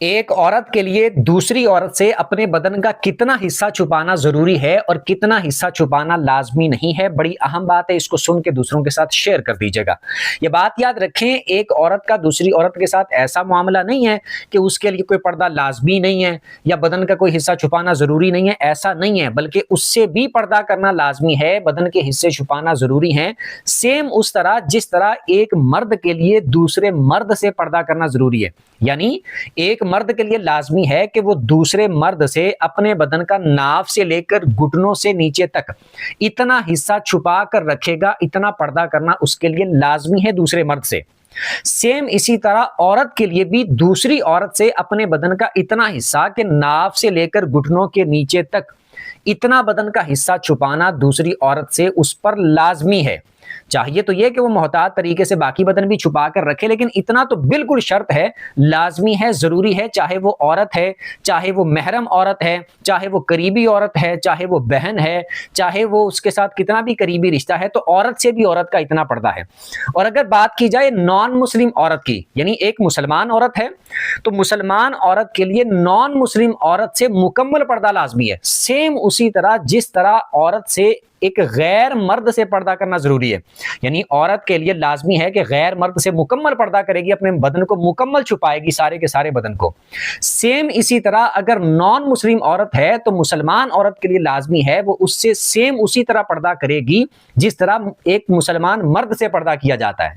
ایک عورت کے لیے دوسری عورت سے اپنے بدن کا کتنا حصہ چھپانا ضروری ہے اور کتنا حصہ چھپانا لازمی نہیں ہے، بڑی اہم بات ہے، اس کو سن کے دوسروں کے ساتھ شیئر کر دیجیے گا۔ یہ بات یاد رکھیں، ایک عورت کا دوسری عورت کے ساتھ ایسا معاملہ نہیں ہے کہ اس کے لیے کوئی پردہ لازمی نہیں ہے یا بدن کا کوئی حصہ چھپانا ضروری نہیں ہے، ایسا نہیں ہے، بلکہ اس سے بھی پردہ کرنا لازمی ہے، بدن کے حصے چھپانا ضروری ہیں، سیم اس طرح جس طرح ایک مرد کے لیے دوسرے مرد سے پردہ کرنا ضروری ہے۔ یعنی ایک مرد کے لیے لازمی ہے کہ وہ دوسرے مرد سے اپنے بدن کا ناف سے لے کر گھٹنوں سے نیچے تک اتنا حصہ چھپا کر رکھے گا، اتنا پردہ کرنا اس کے لیے لازمی ہے دوسرے مرد سے۔ سیم اسی طرح عورت کے لیے بھی دوسری عورت سے اپنے بدن کا اتنا حصہ کہ ناف سے لے کر گھٹنوں کے نیچے تک اتنا بدن کا حصہ چھپانا دوسری عورت سے اس پر لازمی ہے۔ چاہیے تو یہ کہ وہ محتاط طریقے سے باقی بدن بھی چھپا کر رکھے، لیکن اتنا تو بالکل شرط ہے، لازمی ہے، ضروری ہے، چاہے وہ عورت ہے، چاہے وہ محرم عورت ہے، چاہے وہ قریبی عورت ہے، چاہے وہ بہن ہے، چاہے وہ اس کے ساتھ کتنا بھی قریبی رشتہ ہے، تو عورت سے بھی عورت کا اتنا پردہ ہے۔ اور اگر بات کی جائے نان مسلم عورت کی، یعنی ایک مسلمان عورت ہے تو مسلمان عورت کے لیے نان مسلم عورت سے مکمل پردہ لازمی ہے، سیم اسی طرح جس طرح عورت سے ایک غیر مرد سے پردہ کرنا ضروری ہے۔ یعنی عورت کے لیے لازمی ہے کہ غیر مرد سے مکمل پردہ کرے گی، اپنے بدن کو مکمل چھپائے گی، سارے کے سارے بدن کو۔ سیم اسی طرح اگر نان مسلم عورت ہے تو مسلمان عورت کے لیے لازمی ہے وہ اس سے سیم اسی طرح پردہ کرے گی جس طرح ایک مسلمان مرد سے پردہ کیا جاتا ہے۔